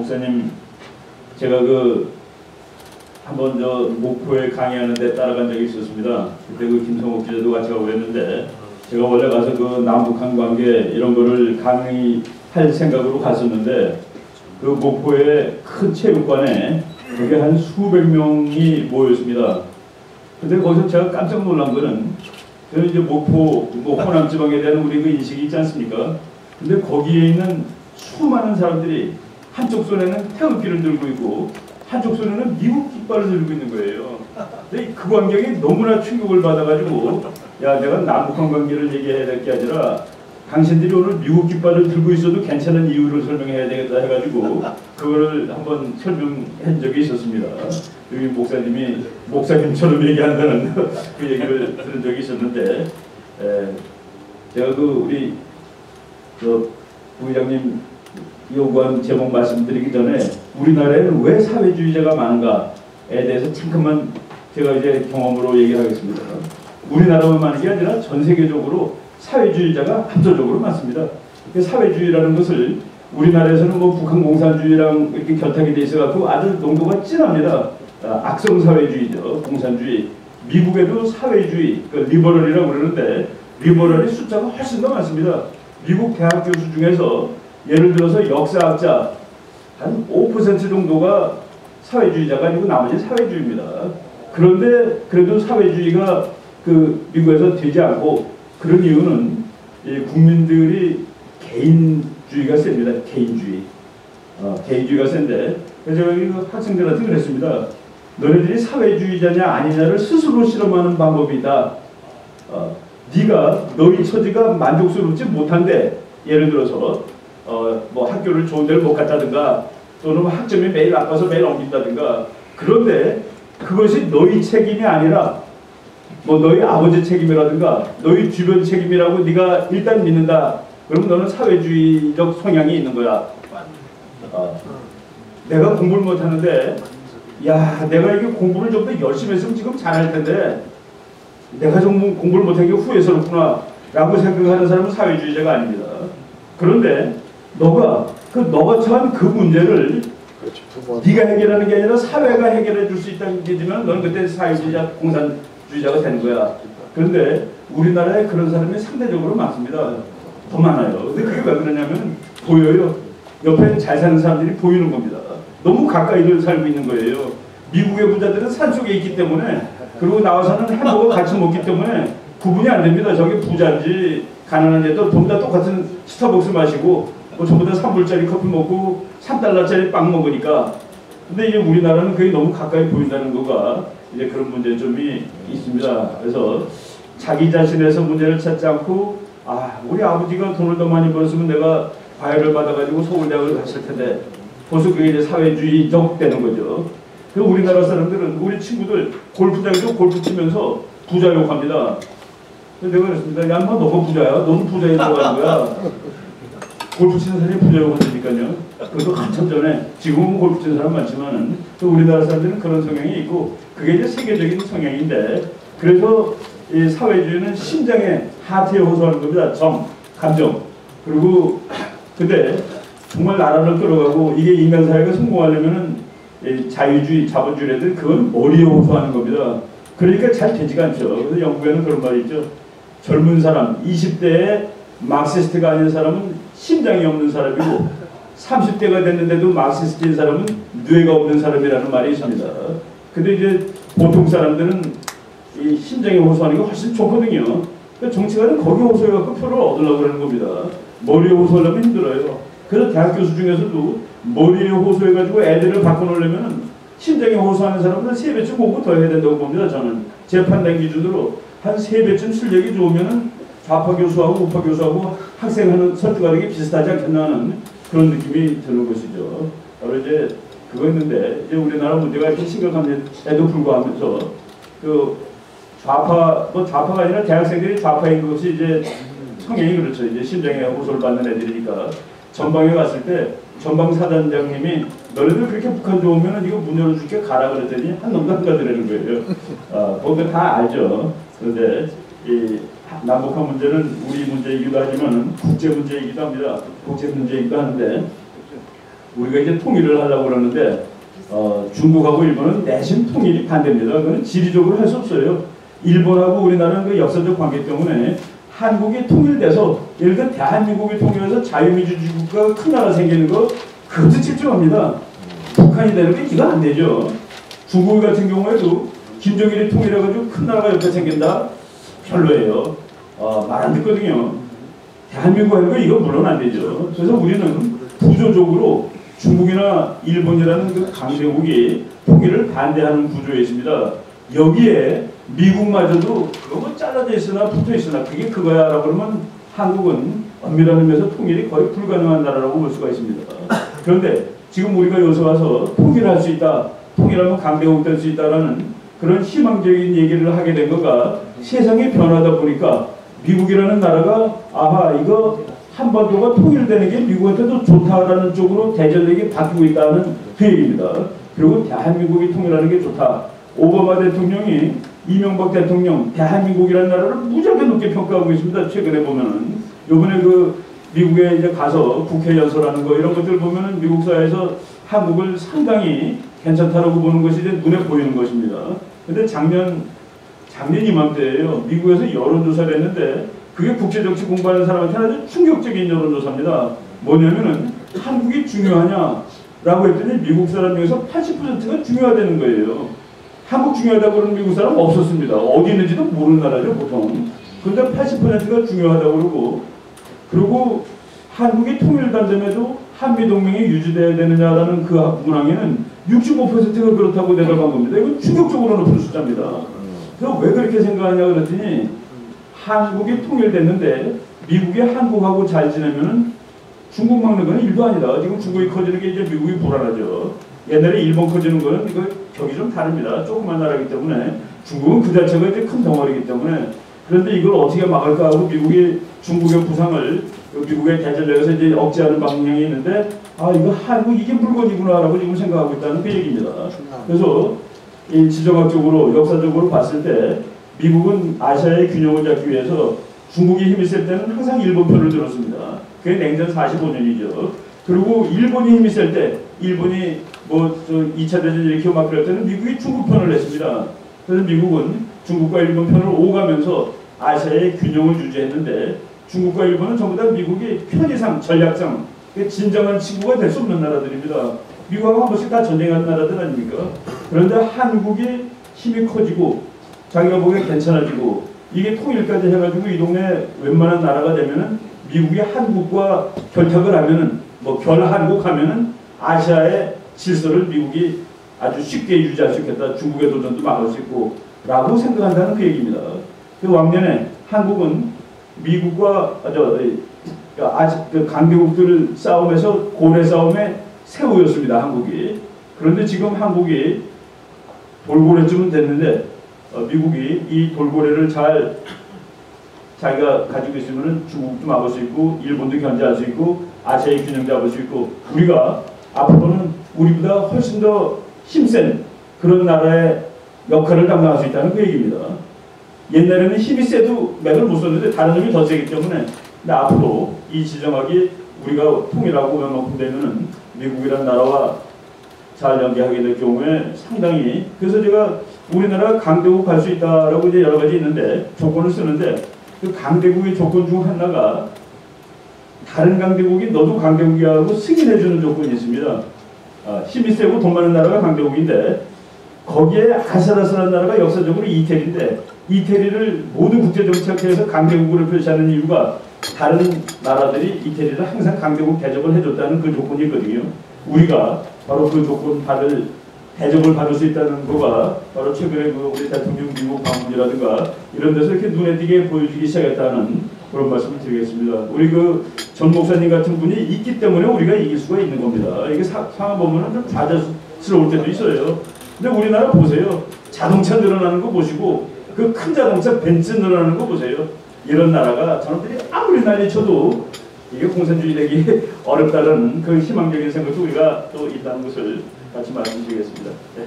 목사님, 제가 한번 목포에 강의하는데 따라간 적이 있었습니다. 그때 김성옥 기자도 같이 가고 그랬는데, 제가 원래 가서 남북한 관계 이런 거를 강의할 생각으로 갔었는데, 목포의 큰 체육관에 그게 한 수백 명이 모였습니다. 근데 거기서 제가 깜짝 놀란 거는, 저는 이제 목포, 호남 지방에 대한 우리 인식이 있지 않습니까? 근데 거기에 있는 수많은 사람들이 한쪽 손에는 태극기를 들고 있고 한쪽 손에는 미국 깃발을 들고 있는 거예요. 근데 그 광경이 너무나 충격을 받아가지고, 야, 내가 남북한 관계를 얘기해야 될 게 아니라 당신들이 오늘 미국 깃발을 들고 있어도 괜찮은 이유를 설명해야 되겠다 해가지고 그거를 한번 설명한 적이 있었습니다. 여기 목사님이 목사님처럼 얘기한다는 그 얘기를 들은 적이 있었는데, 제가 우리 부회장님 요구한 제목 말씀드리기 전에 우리나라에는 왜 사회주의자가 많은가에 대해서 잠깐만 제가 이제 경험으로 얘기하겠습니다. 우리나라만 많은 게 아니라 전 세계적으로 사회주의자가 압도적으로 많습니다. 사회주의라는 것을 우리나라에서는 북한 공산주의랑 이렇게 결탁이 돼 있어갖고 아주 농도가 진합니다. 악성 사회주의죠, 공산주의. 미국에도 사회주의, 리버럴이라고 그러는데 리버럴의 숫자가 훨씬 더 많습니다. 미국 대학 교수 중에서 예를 들어서 역사학자 한 5% 정도가 사회주의자가 아니고 나머지 사회주의입니다. 그런데 그래도 사회주의가 미국에서 되지 않고, 그런 이유는 국민들이 개인주의가 셉니다. 개인주의. 개인주의가 센데, 그래서 제가 학생들한테 그랬습니다. 너네들이 사회주의자냐 아니냐를 스스로 실험하는 방법이 있다. 네가 너희 처지가 만족스럽지 못한데, 예를 들어서 학교를 좋은 데를 못 갔다든가 또는 학점이 매일 나빠서 매일 옮긴다든가, 그런데 그것이 너희 책임이 아니라 너희 아버지 책임이라든가 너희 주변 책임이라고 네가 일단 믿는다. 그럼 너는 사회주의적 성향이 있는 거야. 내가 공부를 못하는데, 야, 내가 이게 공부를 좀 더 열심히 했으면 지금 잘할 텐데 내가 좀 공부를 못한 게 후회스럽구나 라고 생각하는 사람은 사회주의자가 아닙니다. 그런데 너가 처한 그 문제를 네가 해결하는 게 아니라 사회가 해결해 줄 수 있다는 게 되면 너는 그때 사회주의자, 공산주의자가 되는 거야. 그런데 우리나라에 그런 사람이 상대적으로 많습니다. 더 많아요. 근데 그게 왜 그러냐면 보여요. 옆에 잘 사는 사람들이 보이는 겁니다. 너무 가까이를 살고 있는 거예요. 미국의 부자들은 산속에 있기 때문에, 그리고 나와서는 햄버거 같이 먹기 때문에 구분이 안 됩니다. 저게 부자인지 가난한 애도 전부 다 똑같은 스타벅스 마시고 전부 다 3불짜리 커피 먹고 3달러짜리 빵 먹으니까. 근데 이제 우리나라는 그게 너무 가까이 보인다는 거가 이제 그런 문제점이 있습니다. 그래서 자기 자신에서 문제를 찾지 않고, 우리 아버지가 돈을 더 많이 벌었으면 내가 과외를 받아가지고 서울대학을 갔을 텐데, 벌써 그게 이제 사회주의적 되는 거죠. 그리고 우리나라 사람들은, 우리 친구들 골프장에서 골프 치면서 부자 욕합니다. 그래서 내가 그랬습니다. 야, 너가 부자야? 너는 부자에 들어가는 거야. 골프 치는 사람이 부자 욕한다니까요. 그것도 한참 전에. 지금은 골프 치는 사람 많지만은 또 우리나라 사람들은 그런 성향이 있고, 그게 이제 세계적인 성향인데, 그래서 이 사회주의는 심장에, 하트에 호소하는 겁니다. 감정. 그리고 근데 정말 나라를 끌어가고 이게 인간 사회가 성공하려면은 자유주의, 자본주의라든 그건 머리에 호소하는 겁니다. 그러니까 잘 되지가 않죠. 그래서 영국에는 그런 말이 있죠. 젊은 사람, 20대에 마르크시스트가 아닌 사람은 심장이 없는 사람이고 30대가 됐는데도 마르크시스트인 사람은 뇌가 없는 사람이라는 말이 있습니다. 근데 이제 보통 사람들은 이 심장에 호소하는 게 훨씬 좋거든요. 그러니까 정치가는 거기 호소해갖고 표를 얻으려고 그러는 겁니다. 머리에 호소하려면 힘들어요. 그래서 대학 교수 중에서도 머리에 호소해가지고 애들을 바꿔놓으려면 심장에 호소하는 사람은 한 3배쯤 공부 더 해야 된다고 봅니다. 저는 제 판단 기준으로 한 3배쯤 실력이 좋으면은 좌파 교수하고 우파 교수하고 학생하는 설득하는 게 비슷하지 않겠나 하는 그런 느낌이 드는 것이죠. 바로 이제 그거였는데, 이제 우리나라 문제가 이렇게 심각함에도 불구하면서 좌파가 아니라 대학생들이 좌파인 것이 이제 성향이 그렇죠. 이제 심장에 호소를 받는 애들이니까. 전방에 갔을 때 전방 사단장님이 너네들 그렇게 북한 좋으면 이거 문 열어줄게 가라 그랬더니 한 놈도 안 가더라는 거예요. 거기가 다 알죠. 그런데 이 남북한 문제는 우리 문제이기도 하지만 국제 문제이기도 합니다. 국제 문제이기도 하는데, 우리가 이제 통일을 하려고 그러는데 중국하고 일본은 내심 통일이 반대입니다. 그건 지리적으로 할 수 없어요. 일본하고 우리나라는 그 역사적 관계 때문에 한국이 통일돼서 예를 들어 대한민국이 통일해서 자유민주주의국가가 큰 나라 생기는 거 그것도 집중합니다. 북한이 되는 게 이거 안 되죠. 중국 같은 경우에도 김정일이 통일해가지고 큰 나라가 옆에 생긴다? 별로예요. 말 안 듣거든요. 대한민국하고 이거 물론 안 되죠. 그래서 우리는 구조적으로 중국이나 일본이라는 그 강대국이 통일을 반대하는 구조에 있습니다. 여기에 미국마저도 그거 뭐 잘라져 있으나 붙어 있으나 그게 그거야 라고 그러면 한국은 엄밀한 의미에서 통일이 거의 불가능한 나라라고 볼 수가 있습니다. 그런데 지금 우리가 여기서 와서 통일할 수 있다, 통일하면 강대국 될 수 있다라는 그런 희망적인 얘기를 하게 된 거가 세상이 변하다 보니까 미국이라는 나라가 아하 이거 한반도가 통일되는 게 미국한테도 좋다라는 쪽으로 대전력이 바뀌고 있다는 그 얘기입니다. 그리고 대한민국이 통일하는 게 좋다. 오바마 대통령이 이명박 대통령 대한민국이라는 나라를 무지하게 높게 평가하고 있습니다. 최근에 보면은 요번에 그 미국에 이제 가서 국회 연설하는 거 이런 것들 보면은 미국 사회에서 한국을 상당히 괜찮다라고 보는 것이 이제 눈에 보이는 것입니다. 근데 작년 이맘때예요. 미국에서 여론조사를 했는데 그게 국제정치 공부하는 사람한테는 아주 충격적인 여론조사입니다. 뭐냐면은 한국이 중요하냐라고 했더니 미국 사람 중에서 80%가 중요하다는 거예요. 한국 중요하다고 그러는 미국 사람 없었습니다. 어디 있는지도 모르는 나라죠 보통. 그런데 80%가 중요하다고 그러고 한국이 통일된다면도 한미동맹이 유지돼야 되느냐라는 그 문항에는 65%가 그렇다고 내려간 겁니다. 이건 충격적으로 높은 숫자입니다. 그래서 왜 그렇게 생각하냐 그랬더니 한국이 통일됐는데 미국이 한국하고 잘 지내면은 중국 막는 건 일도 아니다. 지금 중국이 커지는 게 이제 미국이 불안하죠. 옛날에 일본 커지는 거는 이거 격이 좀 다릅니다. 조그만 나라이기 때문에 중국은 그 자체가 이제 큰 덩어리이기 때문에 그런데 이걸 어떻게 막을까 하고 미국이 중국의 부상을 미국의 대전력에서 이제 억제하는 방향이 있는데 이거 한국 이게 물건이구나라고 지금 생각하고 있다는 그 얘기입니다. 그래서 이 지정학적으로 역사적으로 봤을 때 미국은 아시아의 균형을 잡기 위해서 중국이 힘이 셀 때는 항상 일본 편을 들었습니다. 그게 냉전 45년이죠. 그리고 일본이 힘이 셀 때 일본이 뭐 2차 대전 이렇게 막 그럴 때는 미국이 중국 편을 냈습니다. 그래서 미국은 중국과 일본 편을 오가면서 아시아의 균형을 유지했는데 중국과 일본은 전부 다 미국이 편의상 전략상 진정한 친구가 될 수 없는 나라들입니다. 미국하고 한 번씩 다 전쟁하는 나라들 아닙니까? 그런데 한국이 힘이 커지고 자기가 보기에 괜찮아지고 이게 통일까지 해가지고 이 동네 웬만한 나라가 되면은 미국이 한국과 결탁을 하면은 뭐 결한국 하면은 아시아의 질서를 미국이 아주 쉽게 유지할 수 있겠다. 중국의 도전도 막을 수 있고 라고 생각한다는 그 얘기입니다. 그 왕년에 한국은 미국과 그 강대국들 싸움에서 고래 싸움의 새우였습니다. 한국이. 그런데 지금 한국이 돌고래쯤은 됐는데 미국이 이 돌고래를 잘 자기가 가지고 있으면 중국도 막을 수 있고 일본도 견제할 수 있고 아시아의 균형 잡을 수 있고 우리가 앞으로는 우리보다 훨씬 더 힘센 그런 나라의 역할을 담당할 수 있다는 그 얘기입니다. 옛날에는 힘이 세도 맥을 못 썼는데 다른 힘이 더 세기 때문에 근데 앞으로 이 지정학이 우리가 통일하고 웬만큼 되면은 미국이라는 나라와 잘 연계하게 될 경우에 상당히 그래서 제가 우리나라가 강대국 갈 수 있다라고 이제 여러 가지 있는데 조건을 쓰는데 그 강대국의 조건 중 하나가 다른 강대국이 너도 강대국이야 하고 승인해주는 조건이 있습니다. 힘이 세고 돈 많은 나라가 강대국인데 거기에 아슬아슬한 나라가 역사적으로 이태리인데 이태리를 모든 국제정치학회에서 강대국으로 표시하는 이유가 다른 나라들이 이태리를 항상 강대국 대접을 해줬다는 그 조건이 있거든요. 우리가 바로 그 조건 대접을 받을 수 있다는 거가 바로 최근에 그 우리 대통령 미국 방문이라든가 이런 데서 이렇게 눈에 띄게 보여주기 시작했다는 그런 말씀을 드리겠습니다. 우리 그 전 목사님 같은 분이 있기 때문에 우리가 이길 수가 있는 겁니다. 이게 상황 보면 좀 좌절스러울 때도 있어요. 근데 우리나라 보세요. 자동차 늘어나는 거 보시고 그 큰 자동차 벤츠 늘어나는 거 보세요. 이런 나라가 저놈들이 아무리 난리쳐도 이게 공산주의 되기 어렵다는 그 희망적인 생각도 우리가 또 있다는 것을 같이 말씀드리겠습니다. 네.